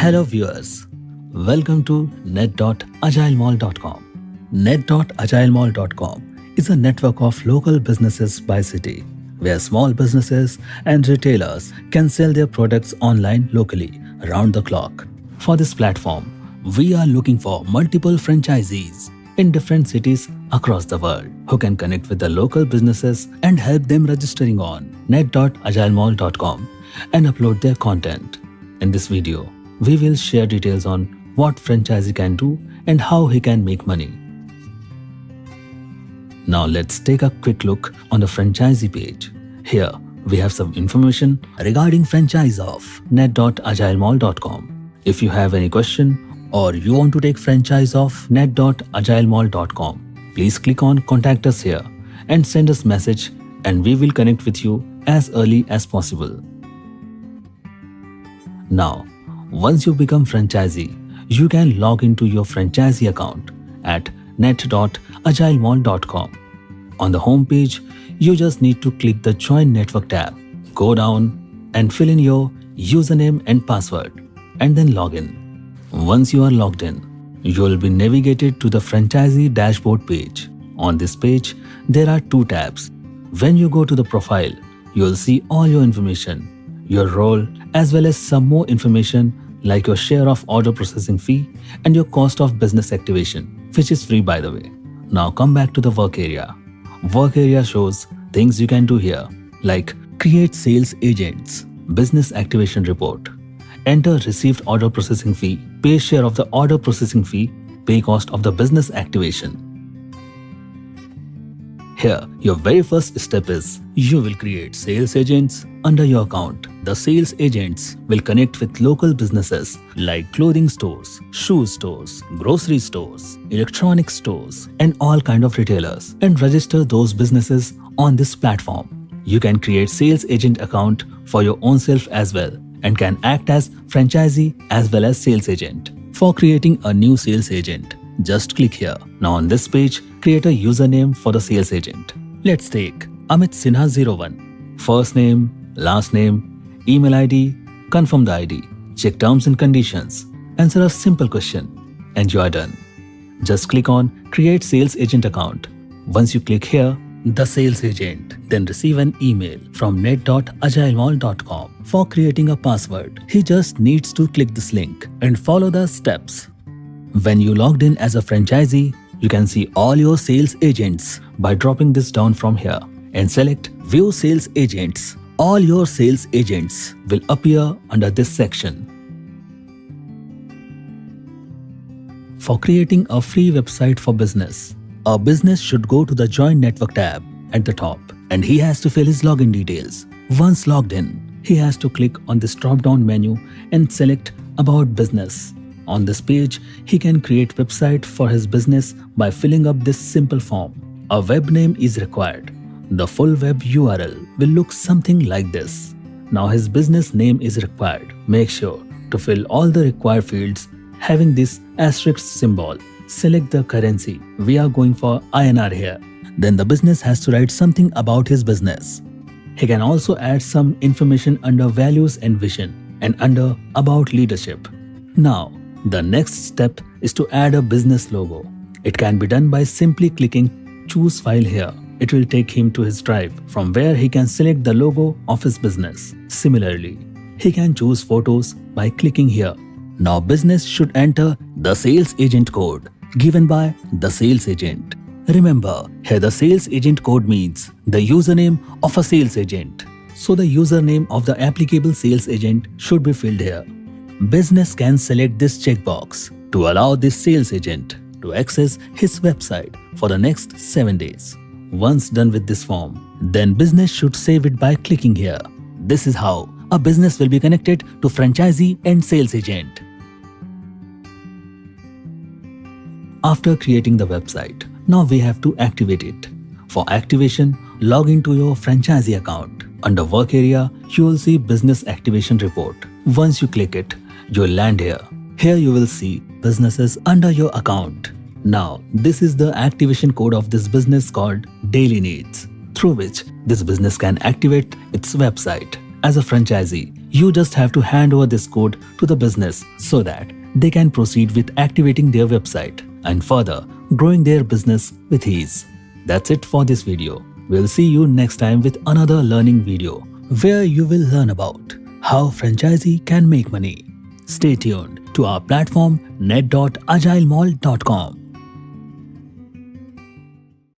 Hello viewers, welcome to net.agilemall.com. Net.agilemall.com is a network of local businesses by city, where small businesses and retailers can sell their products online locally, around the clock. For this platform, we are looking for multiple franchisees in different cities across the world who can connect with the local businesses and help them registering on net.agilemall.com and upload their content. In this video, we will share details on what franchisee can do and how he can make money. Now let's take a quick look on the franchisee page. Here we have some information regarding franchise of net.agilemall.com. If you have any question or you want to take franchise of net.agilemall.com, please click on contact us here and send us message and we will connect with you as early as possible. Now, once you become franchisee, you can log into your franchisee account at net.agilemall.com. On the home page, you just need to click the Join Network tab, go down and fill in your username and password and then log in. Once you are logged in, you will be navigated to the franchisee dashboard page. On this page, there are two tabs. When you go to the profile, you will see all your information, your role, as well as some more information like your share of order processing fee and your cost of business activation, which is free by the way. Now come back to the work area. Work area shows things you can do here like create sales agents, business activation report, enter received order processing fee, pay share of the order processing fee, pay cost of the business activation. Here, your very first step is you will create sales agents under your account. The sales agents will connect with local businesses like clothing stores, shoe stores, grocery stores, electronic stores, and all kind of retailers and register those businesses on this platform. You can create sales agent account for your own self as well and can act as franchisee as well as sales agent. For creating a new sales agent, just click here. Now on this page, create a username for the sales agent. Let's take Amit Sinha 01. First name, last name, email ID, confirm the ID, check terms and conditions, answer a simple question, and you are done. Just click on Create Sales Agent Account. Once you click here, the sales agent then receive an email from net.agilemall.com for creating a password. He just needs to click this link and follow the steps. When you logged in as a franchisee, you can see all your sales agents by dropping this down from here and select View Sales Agents. All your sales agents will appear under this section. For creating a free website for business, a business should go to the Join Network tab at the top and he has to fill his login details. Once logged in, he has to click on this drop-down menu and select About Business. On this page, he can create website for his business by filling up this simple form. A web name is required. The full web URL will look something like this. Now his business name is required. Make sure to fill all the required fields having this asterisk symbol. Select the currency. We are going for INR here. Then the business has to write something about his business. He can also add some information under values and vision and under about leadership. Now, the next step is to add a business logo. It can be done by simply clicking Choose File here. It will take him to his drive from where he can select the logo of his business. Similarly, he can choose photos by clicking here. Now business should enter the sales agent code given by the sales agent. Remember, here the sales agent code means the username of a sales agent. So the username of the applicable sales agent should be filled here. Business can select this checkbox to allow this sales agent to access his website for the next 7 days. Once done with this form, then business should save it by clicking here. This is how a business will be connected to franchisee and sales agent. After creating the website, now we have to activate it. For activation, log into your franchisee account. Under work area, you will see business activation report. Once you click it, you will land here. Here you will see businesses under your account. Now, this is the activation code of this business called Daily Needs, through which this business can activate its website. As a franchisee, You just have to hand over this code to the business so that they can proceed with activating their website and further growing their business with ease. That's it for this video. We'll see you next time with another learning video where you will learn about how franchisee can make money. Stay tuned to our platform net.agilemall.com.